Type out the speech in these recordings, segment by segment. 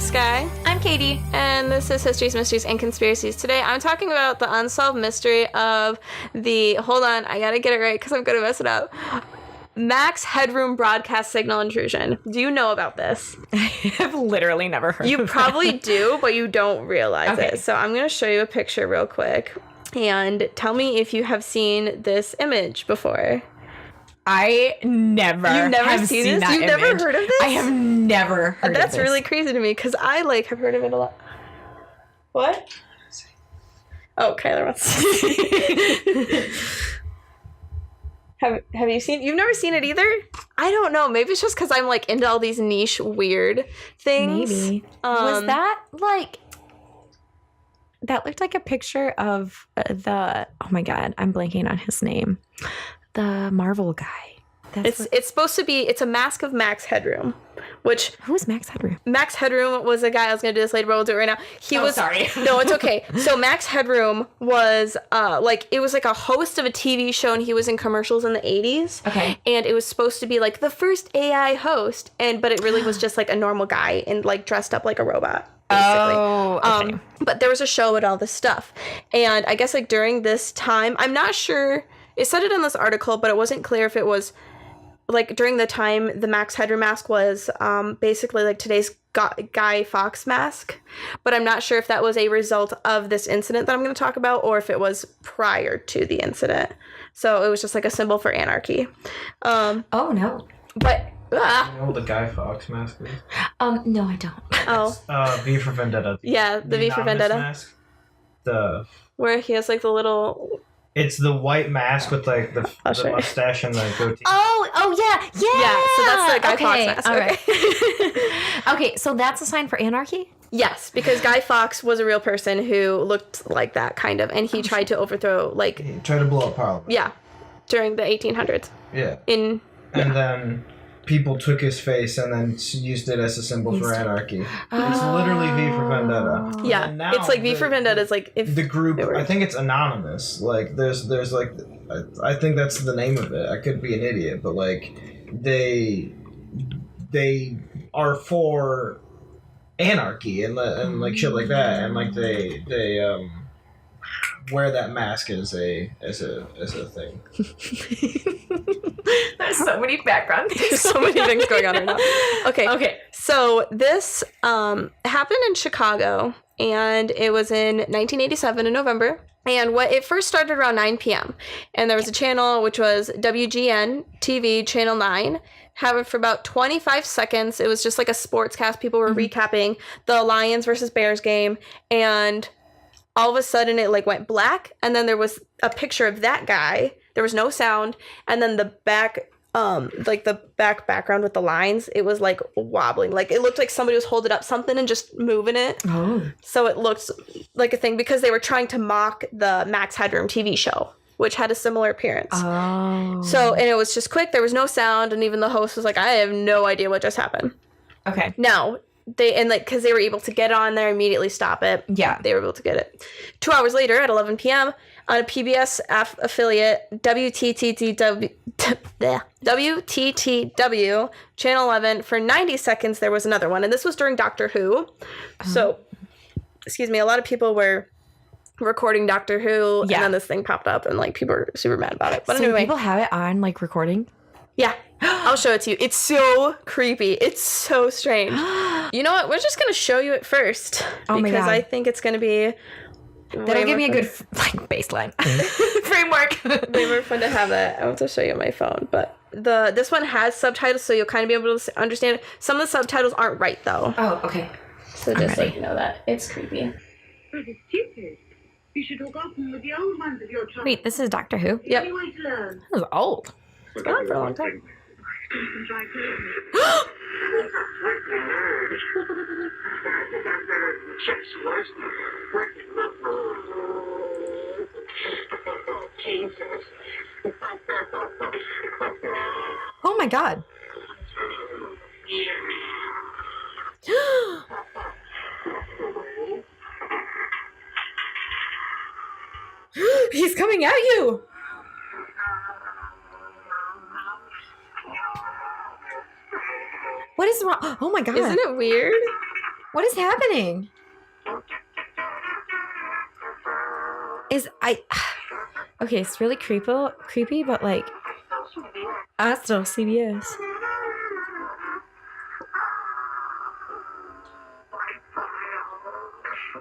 Skye. I'm Caity. And this is Histories, Mysteries, and Conspiracies. Today I'm talking about the unsolved mystery of the, hold on, I gotta get it right because I'm gonna mess it up. Max Headroom broadcast signal intrusion. Do you know about this? I have literally never heard of it. You probably do, but you don't realize it. So I'm gonna show you a picture real quick. And tell me if you have seen this image before. I never You've never have seen this? that You've image. never heard of this? I have never heard of this. That's really crazy to me because I have heard of it a lot. What? Oh, Kyler wants to see. Have you seen? You've never seen it either? I don't know. Maybe it's just because I'm like into all these niche weird things. Maybe. Was that like... That looked like a picture of the... Oh my god, I'm blanking on his name. The Marvel guy. It's supposed to be... It's a mask of Max Headroom, which... Who is Max Headroom? Max Headroom was a guy... I was going to do this later, but we'll do it right now. He was... sorry. No, it's okay. So Max Headroom was it was like a host of a TV show, and he was in commercials in the 80s. Okay. And it was supposed to be like the first AI host, but it really was just like a normal guy and like dressed up like a robot. Basically. Oh, okay. But there was a show with all this stuff. And I guess like during this time, I'm not sure... It said it in this article, but it wasn't clear if it was like during the time the Max Headroom mask was basically like today's Guy Fawkes mask. But I'm not sure if that was a result of this incident that I'm going to talk about or if it was prior to the incident. So it was just like a symbol for anarchy. Oh, no. But... You know what the Guy Fawkes mask is? No, I don't. Oh. V for Vendetta. Yeah, the V for Vendetta. Mask. Where he has like the little... It's the white mask with like the mustache and the goatee. Oh yeah. Yeah, so that's the Guy Fawkes mask. All right. Okay, so that's a sign for anarchy? Yes, because Guy Fawkes was a real person who looked like that, kind of, and he tried to overthrow, like... He tried to blow up Parliament. Yeah, during the 1800s. Yeah. And then people took his face and then used it as a symbol for anarchy. It's literally V for Vendetta. Yeah, now it's like V for Vendetta is like... if the group, I think it's anonymous. Like, there's like... I think that's the name of it. I could be an idiot, but like, they are for anarchy and like shit like that, and like they wear that mask as a thing. There's so many background things. There's so many things going on right now. Okay. So this happened in Chicago, and it was in 1987 in November. And it first started around 9 p.m. And there was a channel, which was WGN TV, Channel 9. Had it for about 25 seconds. It was just like a sports cast. People were recapping the Lions versus Bears game. And all of a sudden it like went black. And then there was a picture of that guy. There was no sound. And then the back... the background with the lines, it was like wobbling. Like it looked like somebody was holding up something and just moving it. Oh. So it looked like a thing because they were trying to mock the Max Headroom TV show, which had a similar appearance. Oh. So, and it was just quick. There was no sound. And even the host was like, I have no idea what just happened. Okay. Now, because they were able to get on there, immediately stop it. Yeah. They were able to get it. 2 hours later at 11 p.m., on a PBS affiliate, WTTW, Channel 11, for 90 seconds, there was another one. And this was during Doctor Who. So, excuse me, a lot of people were recording Doctor Who, and then this thing popped up, and, like, people were super mad about it. But so anyway. People have it on, like, recording? Yeah. I'll show it to you. It's so creepy. It's so strange. You know what? We're just going to show you it first. Oh my God. Because I think it's going to be... That'll give me a good baseline framework. Way more fun to have that. I want to show you my phone, but this one has subtitles, so you'll kind of be able to understand. Some of the subtitles aren't right, though. Oh, okay. So just so you know that. It's creepy. But it's stupid. You should look often with the old ones of your child. Wait, this is Doctor Who? Yep. Any way to learn. This is old. It's been on for a long time. Try to. Oh my God. He's coming at you. What is wrong? Oh my God. Isn't it weird? What is happening? Okay, it's really creepy, but like, still CBS.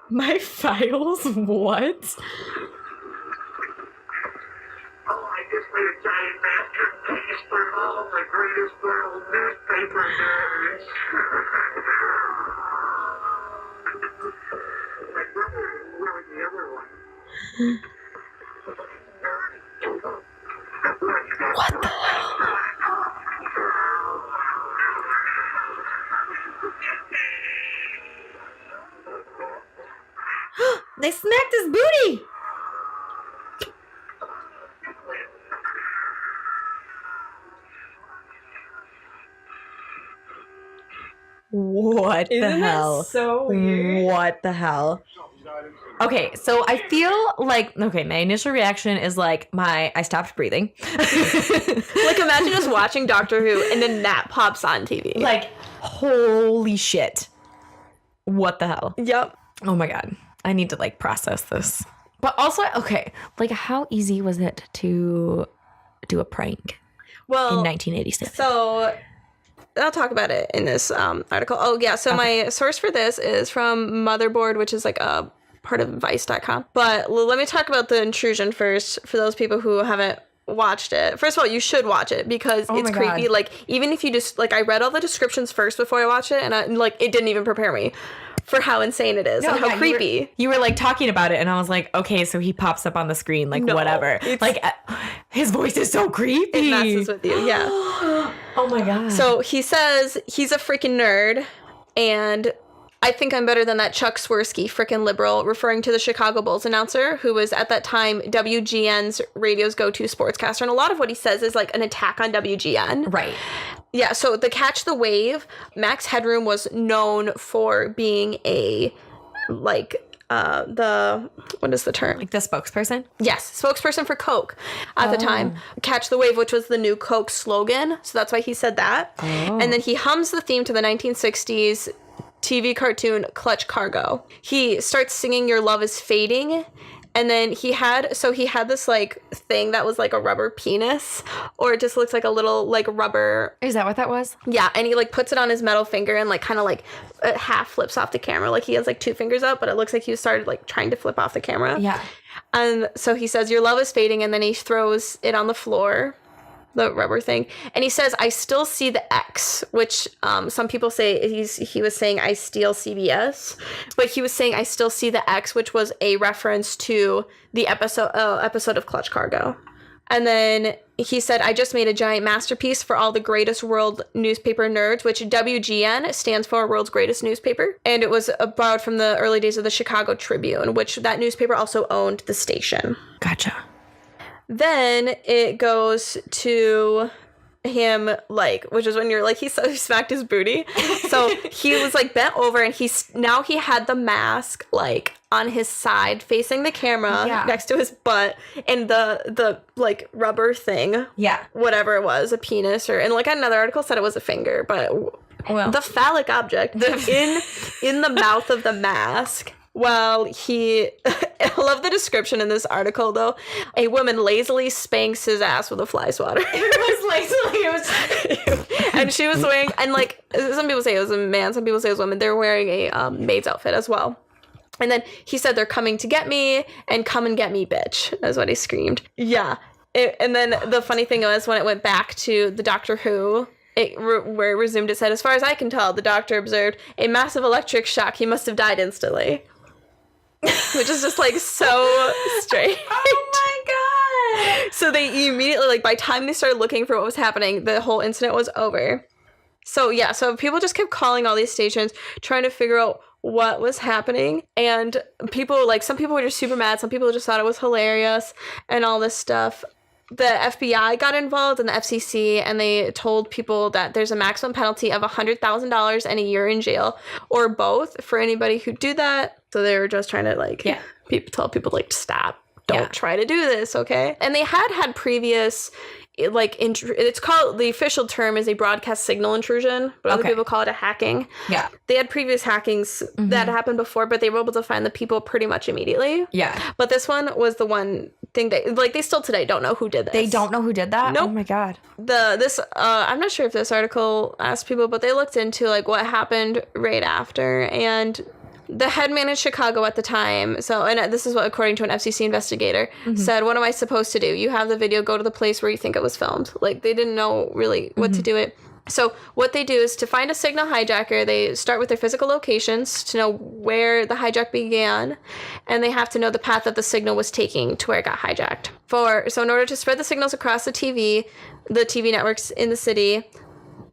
My files? What? I just made a giant masterpiece for all the greatest little newspaper nerds. Where was the other one? What the hell? They smacked his booty! What the hell? So weird. What the hell? Okay, so I feel like my initial reaction is like I stopped breathing. Like, imagine just watching Doctor Who and then that pops on TV. Like, holy shit. What the hell? Yep. Oh my god. I need to like process this. But also, okay, like how easy was it to do a prank in 1986? So I'll talk about it in this article. Oh yeah, so my source for this is from Motherboard, which is like a part of Vice.com. But let me talk about the Intrusion first for those people who haven't watched it. First of all, you should watch it because it's creepy. God. Like, even if you just like, I read all the descriptions first before I watched it, and it didn't even prepare me for how insane it is and how creepy. You were like talking about it, and I was like, okay, so he pops up on the screen, like whatever. Like his voice is so creepy. It messes with you, yeah. Oh my god. So he says he's a freaking nerd, and I think I'm better than that Chuck Swirsky, freaking liberal, referring to the Chicago Bulls announcer, who was at that time WGN's radio's go-to sportscaster. And a lot of what he says is like an attack on WGN. Right. Yeah, so the Catch the Wave, Max Headroom was known for being a, like, what is the term? Like the spokesperson? Yes, spokesperson for Coke at the time. Catch the Wave, which was the new Coke slogan. So that's why he said that. Oh. And then he hums the theme to the 1960s TV cartoon Clutch Cargo. He starts singing Your Love is Fading. And then he had this like thing that was like a rubber penis, or it just looks like a little like rubber. Is that what that was? Yeah. And he like puts it on his metal finger and like kind of like it half flips off the camera. Like he has like two fingers up, but it looks like he started like trying to flip off the camera. Yeah. And so he says, Your love is fading. And then he throws it on the floor, the rubber thing, and he says, I still see the X, which some people say he was saying I steal CBS, but he was saying I still see the X, which was a reference to the episode of Clutch Cargo. And then he said, I just made a giant masterpiece for all the greatest world newspaper nerds, which WGN stands for World's Greatest Newspaper. And it was borrowed from the early days of the Chicago Tribune, which that newspaper also owned the station. Gotcha. Then it goes to him, like, which is when you're like, he smacked his booty. So he was like bent over, and he had the mask like on his side facing the camera next to his butt, and the like rubber thing, whatever it was, a penis, and like another article said it was a finger, but the phallic object in the mouth of the mask. Well, I love the description in this article, though. A woman lazily spanks his ass with a fly swatter. It was lazily. And she was wearing, and like, some people say it was a man, some people say it was a woman. They're wearing a maid's outfit as well. And then he said, they're coming to get me, and come and get me, bitch, is what he screamed. Yeah. And then the funny thing was, when it went back to the Doctor Who, where it resumed, it said, as far as I can tell, the doctor observed a massive electric shock. He must have died instantly. Which is just like so strange. Oh my god. So they immediately, like, by the time they started looking for what was happening, the whole incident was over. So yeah, so people just kept calling all these stations trying to figure out what was happening. And people, like, some people were just super mad, some people just thought it was hilarious and all this stuff. The FBI got involved and the FCC, and they told people that there's a maximum penalty of $100,000 and a year in jail, or both, for anybody who do that. So they were just trying to, like, tell people, like, stop. Don't try to do this, okay? And they had previous it's called, the official term is a broadcast signal intrusion, but other people call it a hacking. Yeah. They had previous hackings that happened before, but they were able to find the people pretty much immediately. Yeah. But this one was the one thing that, like, they still today don't know who did this. They don't know who did that? Nope. Oh my God. I'm not sure if this article asked people, but they looked into, like, what happened right after, and the head man in Chicago at the time, and this is what, according to an FCC investigator, said, "What am I supposed to do? You have the video, go to the place where you think it was filmed." Like, they didn't know really what to do it. So what they do is, to find a signal hijacker, they start with their physical locations to know where the hijack began, and they have to know the path that the signal was taking to where it got hijacked. So in order to spread the signals across the TV networks in the city,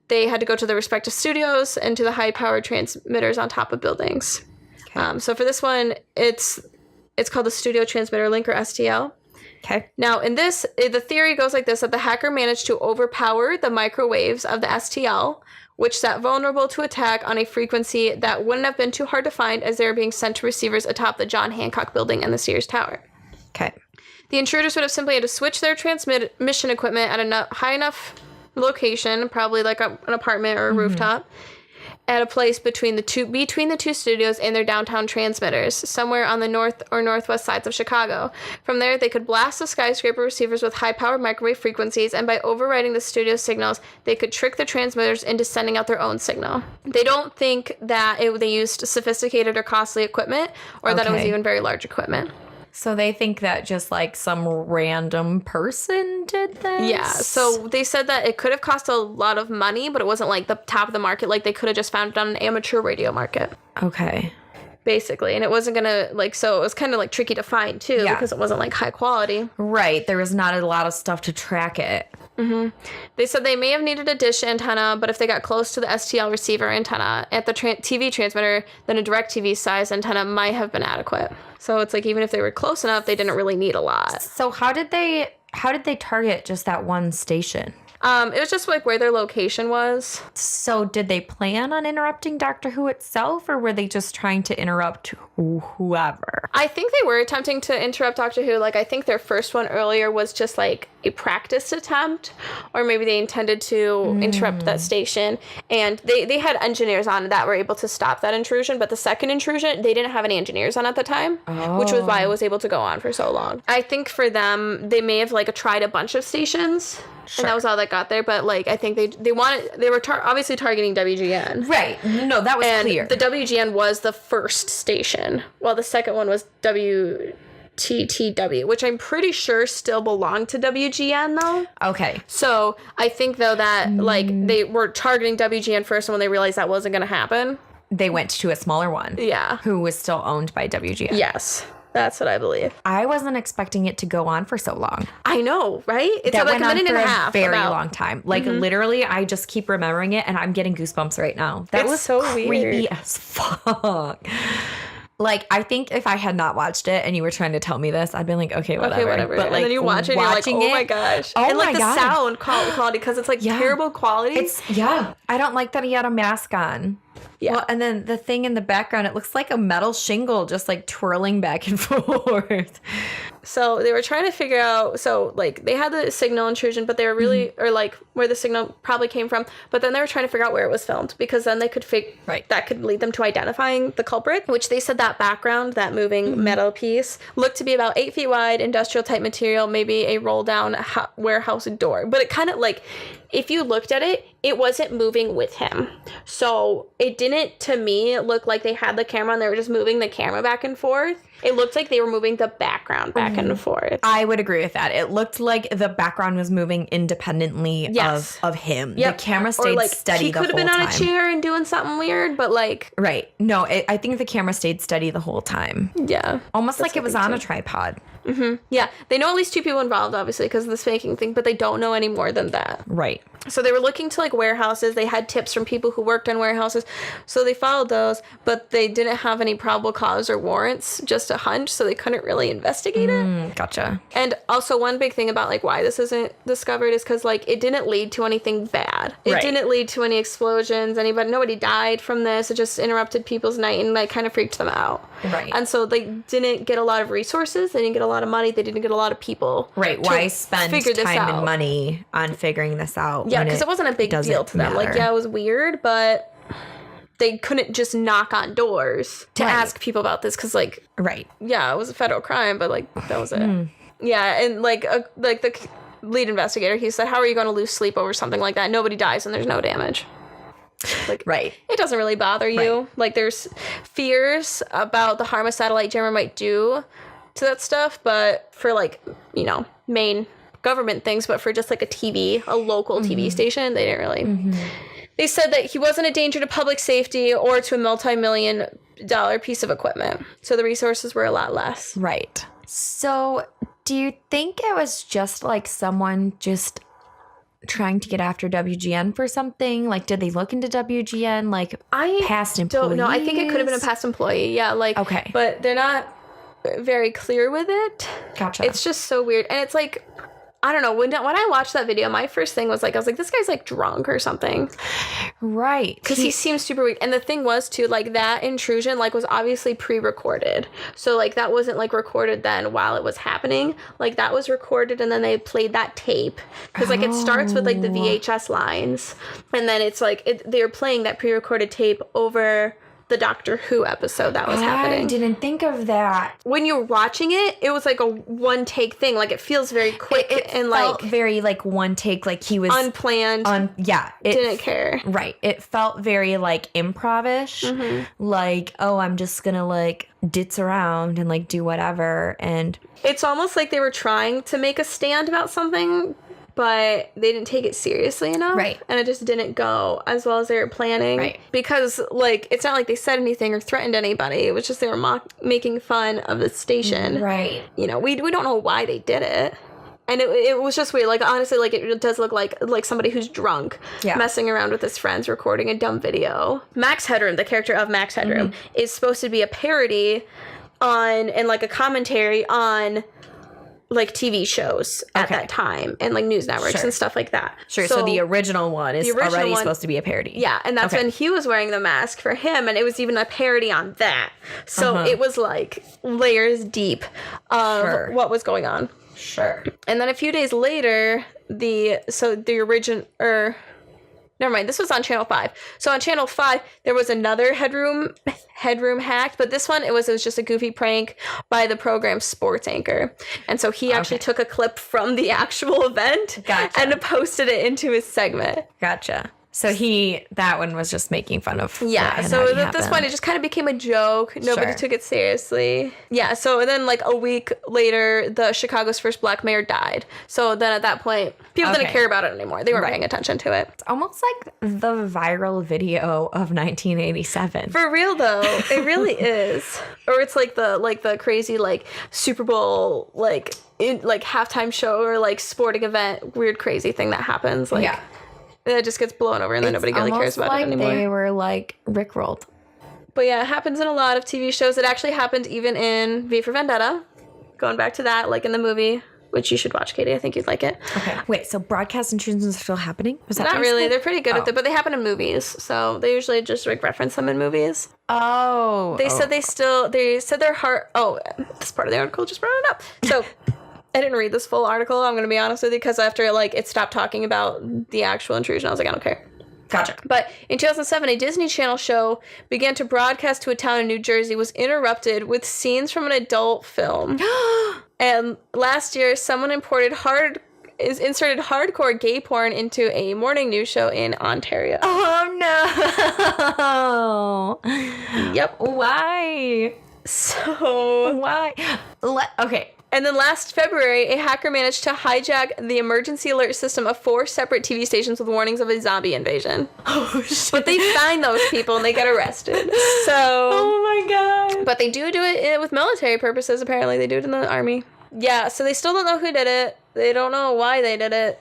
they had to go to the respective studios and to the high-powered transmitters on top of buildings. Okay. So for this one, it's called the Studio Transmitter Link, or STL. Okay. Now, in this, the theory goes like this, that the hacker managed to overpower the microwaves of the STL, which sat vulnerable to attack on a frequency that wouldn't have been too hard to find, as they were being sent to receivers atop the John Hancock Building and the Sears Tower. Okay. The intruders would have simply had to switch their transmission equipment at a high enough location, probably like an apartment or a rooftop, at a place between the two studios and their downtown transmitters, somewhere on the north or northwest sides of Chicago. From there, they could blast the skyscraper receivers with high-powered microwave frequencies, and by overriding the studio signals, they could trick the transmitters into sending out their own signal. They don't think that they used sophisticated or costly equipment, or that it was even very large equipment. So they think that just like some random person did this? Yeah, so they said that it could have cost a lot of money, but it wasn't like the top of the market. Like, they could have just found it on an amateur radio market. Okay. Basically. And it wasn't gonna, like, so it was kind of like tricky to find too, because it wasn't like high quality. Right. There was not a lot of stuff to track it. They said they may have needed a dish antenna, but if they got close to the STL receiver antenna at the TV transmitter, then a DirecTV size antenna might have been adequate. So it's like, even if they were close enough, they didn't really need a lot. So how did they target just that one station? It was just like where their location was. So did they plan on interrupting Doctor Who itself, or were they just trying to interrupt whoever? I think they were attempting to interrupt Doctor Who. Like, I think their first one earlier was just like a practice attempt, or maybe they intended to interrupt that station, and they had engineers on that were able to stop that intrusion. But the second intrusion, they didn't have any engineers on at the time, which was why it was able to go on for so long. I think for them, they may have like tried a bunch of stations. Sure. And that was all that got there, but like, I think they were obviously targeting WGN. Right. No, that was clear. The WGN was the first station, while the second one was WTTW, which I'm pretty sure still belonged to WGN though. Okay. So I think though that like they were targeting WGN first, and when they realized that wasn't going to happen, they went to a smaller one. Yeah. Who was still owned by WGN. Yes. That's what I believe. I wasn't expecting it to go on for so long. I know, right? It's that like went a minute on for and a half. Very long time. Like literally, I just keep remembering it, and I'm getting goosebumps right now. That was so creepy weird as fuck. Like, I think if I had not watched it and you were trying to tell me this, I'd be like, okay, whatever. But like, and then you watch it and you're like, oh my gosh. Oh and like my the God. sound quality, because it's like terrible quality. I don't like that he had a mask on. Yeah. Well, and then the thing in the background, it looks like a metal shingle just like twirling back and forth. So they were trying to figure out, so like they had the signal intrusion, but they were really, or like where the signal probably came from, but then they were trying to figure out where it was filmed, because then they could that could lead them to identifying the culprit, which they said that background, that moving metal piece, looked to be about 8 feet wide, industrial type material, maybe a roll down warehouse door. But it kind of like, if you looked at it, it wasn't moving with him. So it didn't, to me, look like they had the camera and they were just moving the camera back and forth. It looked like they were moving the background back and forth. I would agree with that. It looked like the background was moving independently of him. Yep. The camera stayed steady the whole time. He could have been on a chair and doing something weird, but like... Right. No, I think the camera stayed steady the whole time. Yeah. Almost like it was on a tripod. Mm-hmm. Yeah. They know at least 2 people involved, obviously, because of this faking thing, but they don't know any more than that. Right. So they were looking to like warehouses. They had tips from people who worked in warehouses. So they followed those, but they didn't have any probable cause or warrants, just a hunch. So they couldn't really investigate it. Gotcha. And also one big thing about like why this isn't discovered is because like it didn't lead to anything bad. It didn't lead to any explosions. Nobody died from this. It just interrupted people's night and like kind of freaked them out. Right. And so they didn't get a lot of resources. They didn't get a lot of money. They didn't get a lot of people. Right. Why spend time and money on figuring this out? Yeah, because it wasn't a big deal to them. Like, yeah, it was weird, but they couldn't just knock on doors to ask people about this because, like, yeah, it was a federal crime, but like that was it. Yeah, and like the lead investigator, he said, "How are you going to lose sleep over something like that? Nobody dies and there's no damage." Like, it doesn't really bother you. Like, there's fears about the harm a satellite jammer might do to that stuff, but for like, you know, main government things, but for just like a local TV station, they didn't really. They said that he wasn't a danger to public safety or to a multi-million-dollar piece of equipment, so the resources were a lot less. Right. So do you think it was just like someone just trying to get after WGN for something? Like, did they look into WGN, like past employees? Don't know. I think it could have been a past employee. Yeah, like, okay, but they're not very clear with it. Gotcha. It's just so weird, and it's like, I don't know. When I watched that video, my first thing was like, I was like, this guy's like drunk or something. Right. Because he seems super weak. And the thing was too, like that intrusion like was obviously pre-recorded. So like that wasn't like recorded then while it was happening. Like that was recorded and then they played that tape. Because like it starts with like the VHS lines. And then it's like they were playing that pre-recorded tape over the Doctor Who episode that was happening. I didn't think of that. When you're watching it, it was like a one take thing. Like it feels very quick it and felt like very like one take, like he was unplanned. Didn't care. Right. It felt very like improv-ish. Like, oh, I'm just gonna like ditz around and like do whatever. And it's almost like they were trying to make a stand about something, but they didn't take it seriously enough. Right. And it just didn't go as well as they were planning. Right. Because, like, it's not like they said anything or threatened anybody. It was just they were making fun of the station. Right. You know, we don't know why they did it. And it was just weird. Like, honestly, like, it does look like somebody who's drunk messing around with his friends, recording a dumb video. Max Headroom, the character of Max Headroom, is supposed to be a parody on, and, like, a commentary on, like TV shows at that time and like news networks and stuff like that. Sure. So the original one is already supposed to be a parody. Yeah. And that's when he was wearing the mask for him. And it was even a parody on that. So it was like layers deep of what was going on. Sure. And then a few days later, never mind, this was on Channel 5. So on Channel 5, there was another Headroom hacked, but this one, it was just a goofy prank by the program's sports anchor. And so he actually took a clip from the actual event and posted it into his segment. Gotcha. So that one was just making fun of. Yeah. So at this point, it just kind of became a joke. Nobody took it seriously. Yeah. So then, like a week later, Chicago's first black mayor died. So then at that point, people didn't care about it anymore. They weren't paying attention to it. It's almost like the viral video of 1987. For real though, it really is. Or it's like the crazy like Super Bowl like halftime show or like sporting event weird crazy thing that happens. Like it just gets blown over and then nobody really cares about it anymore. They were like rickrolled. But yeah, it happens in a lot of TV shows. It actually happened even in V for Vendetta. Going back to that, like in the movie, which you should watch, Katie. I think you'd like it. Okay. Wait, so broadcast intrusions are still happening? Was that not really? They're pretty good at it, but they happen in movies. So they usually just like reference them in movies. Oh. They said their heart. Oh, this part of the article just brought it up. So. I didn't read this full article, I'm going to be honest with you, because after, like, it stopped talking about the actual intrusion, I was like, I don't care. Gotcha. But in 2007, a Disney Channel show began to broadcast to a town in New Jersey was interrupted with scenes from an adult film. And last year, someone inserted hardcore gay porn into a morning news show in Ontario. Oh, no. Yep. Why? So... Why? Okay. And then last February, a hacker managed to hijack the emergency alert system of 4 separate TV stations with warnings of a zombie invasion. Oh, shit. But they find those people and they get arrested. So... Oh, my God. But they do it with military purposes, apparently. They do it in the army. Yeah, so they still don't know who did it. They don't know why they did it.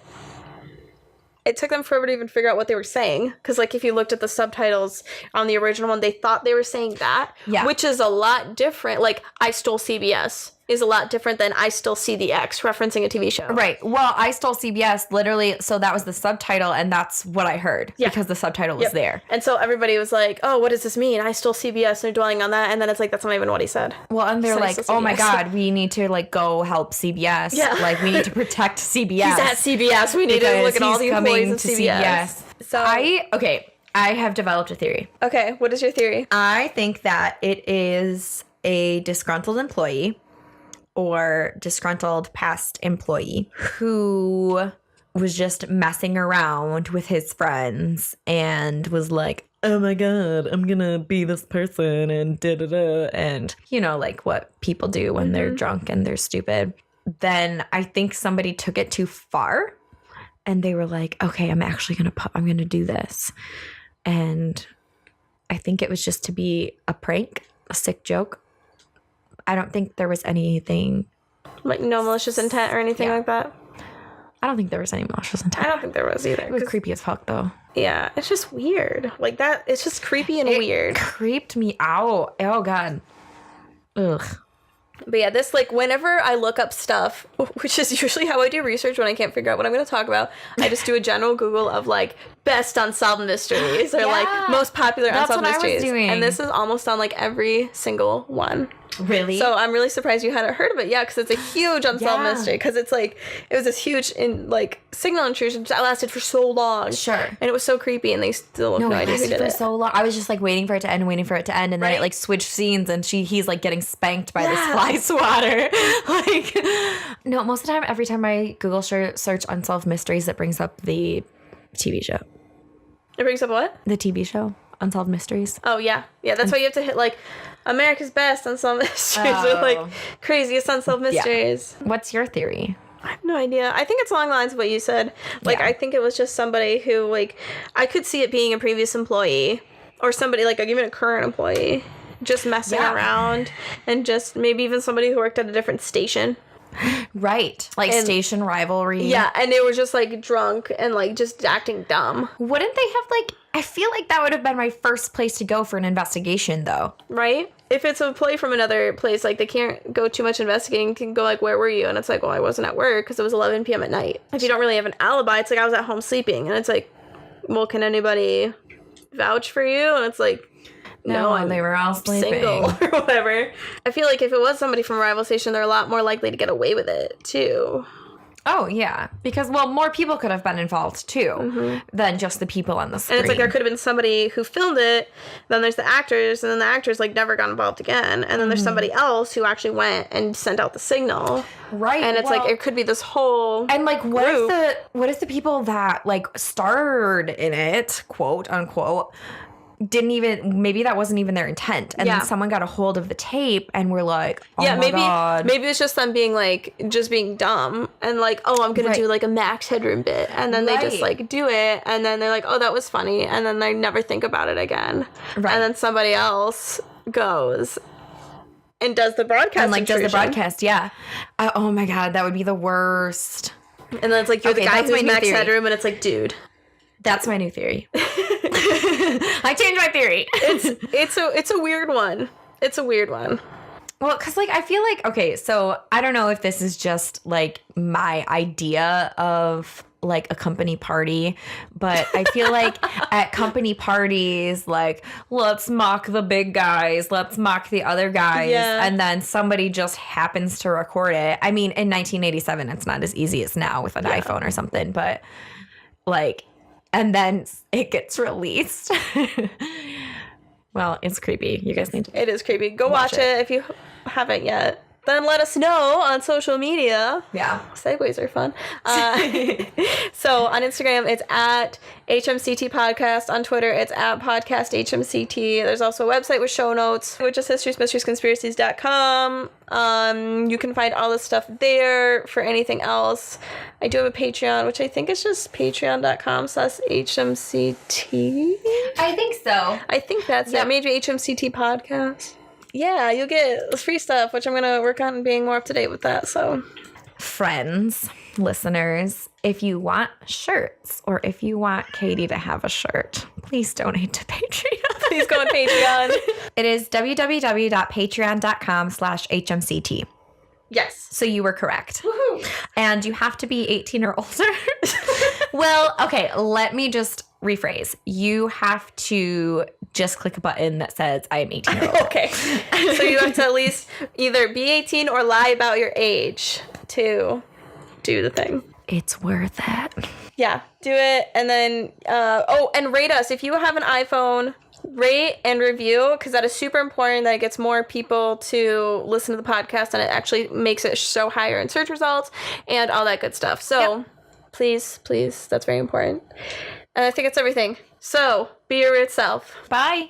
it took them forever to even figure out what they were saying. Because, like, if you looked at the subtitles on the original one, they thought they were saying that, which is a lot different. Like, I stole CBS is a lot different than I still see the X, referencing a TV show. Right. Well, I stole CBS, literally, so that was the subtitle, and that's what I heard, because the subtitle was there. And so everybody was like, oh, what does this mean? I stole CBS, and they're dwelling on that, and then it's like, that's not even what he said. Well, and they're like, oh my God, we need to, like, go help CBS. Yeah. Like, we need to protect CBS. He's at CBS. We need to look at all the employees of CBS. So I have developed a theory. Okay, what is your theory? I think that it is a disgruntled employee or disgruntled past employee who was just messing around with his friends and was like, oh my God, I'm gonna be this person and da-da-da. And, you know, like what people do when they're drunk and they're stupid. Then I think somebody took it too far and they were like, okay, I'm actually I'm gonna do this. And I think it was just to be a prank, a sick joke. I don't think there was anything... Like no malicious intent or anything like that? I don't think there was any malicious intent. I don't think there was either. It was creepy as fuck, though. Yeah, it's just weird. Like that, it's just creepy and weird. It creeped me out. Oh, God. Ugh. But yeah, this, like, whenever I look up stuff, which is usually how I do research when I can't figure out what I'm going to talk about, I just do a general Google of, like, best unsolved mysteries or, like, most popular unsolved mysteries. That's what I was doing. And this is almost on, like, every single one. Really? So I'm really surprised you hadn't heard of it. Yeah, because it's a huge unsolved mystery. Because it's, like, it was this huge, signal intrusion that lasted for so long. Sure. And it was so creepy, and they still have no idea who did it. So long. I was just, like, waiting for it to end, and then it, like, switched scenes, and he's, like, getting spanked by this fly swatter. Like, no, most of the time, every time I Google search unsolved mysteries, it brings up the TV show. It brings up what? The TV show, Unsolved Mysteries. Oh, yeah. Yeah, that's why you have to hit, like, America's Best Unsolved Mysteries or, like, Craziest Unsolved Mysteries. Yeah. What's your theory? I have no idea. I think it's along the lines of what you said. Like, I think it was just somebody who, like, I could see it being a previous employee or somebody, like, even a current employee just messing around and just maybe even somebody who worked at a different station. Right. Like station rivalry. Yeah, and they were just, like, drunk and, like, just acting dumb. Wouldn't they have, like, I feel like that would have been my first place to go for an investigation, though. Right? If it's a play from another place, like, they can't go too much investigating, can go, like, where were you? And it's like, well, I wasn't at work because it was 11 p.m. at night. If you don't really have an alibi, it's like, I was at home sleeping. And it's like, well, can anybody vouch for you? And it's like, no, they were all sleeping. Single or whatever. I feel like if it was somebody from a rival station, they're a lot more likely to get away with it, too. Oh, yeah. Because, well, more people could have been involved, too, than just the people on the screen. And it's like there could have been somebody who filmed it, then there's the actors, and then the actors, like, never got involved again. And then there's somebody else who actually went and sent out the signal. Right. And it's like, it could be this whole And, like, what group. if the people that, like, starred in it, quote, unquote, didn't even, maybe that wasn't even their intent. And then someone got a hold of the tape and were like, oh my God. Maybe it's just them being like, just being dumb and like, oh, I'm going to do like a Max Headroom bit. And then they just like do it. And then they're like, oh, that was funny. And then they never think about it again. Right. And then somebody else goes and does the broadcast. And like does the broadcast. Yeah. Oh my God. That would be the worst. And then it's like, you're the guy who's Max Headroom. And it's like, dude. That's my new theory. I changed my theory. It's a weird one. It's a weird one. Well, because, like, I feel like, okay, so I don't know if this is just, like, my idea of, like, a company party, but I feel like at company parties, like, let's mock the big guys, let's mock the other guys, and then somebody just happens to record it. I mean, in 1987, it's not as easy as now with an iPhone or something, but, like... And then it gets released. Well, it's creepy. You guys need to. It is creepy. Go watch it if you haven't yet. Then let us know on social media. Yeah. Segues are fun. So on Instagram, it's at HMCT Podcast. On Twitter, it's at Podcast HMCT. There's also a website with show notes, which is historiesmysteriesconspiracies.com. You can find all this stuff there for anything else. I do have a Patreon, which I think is just patreon.com/HMCT. I think so. I think that's it. Maybe HMCT Podcast. Yeah, you'll get free stuff, which I'm going to work on being more up to date with that, so. Friends, listeners, if you want shirts or if you want Caity to have a shirt, please donate to Patreon. Please go on Patreon. It is www.patreon.com/HMCT. Yes. So you were correct. Woohoo. And you have to be 18 or older. Well, okay, let me just rephrase. You have to just click a button that says I am 18 or older. Okay. So you have to at least either be 18 or lie about your age to do the thing. It's worth it. Yeah, do it. And then, and rate us. If you have an iPhone, rate and review, because that is super important, that it gets more people to listen to the podcast and it actually makes it show higher in search results and all that good stuff. So please, that's very important. And I think it's everything. So be your weird self. Bye.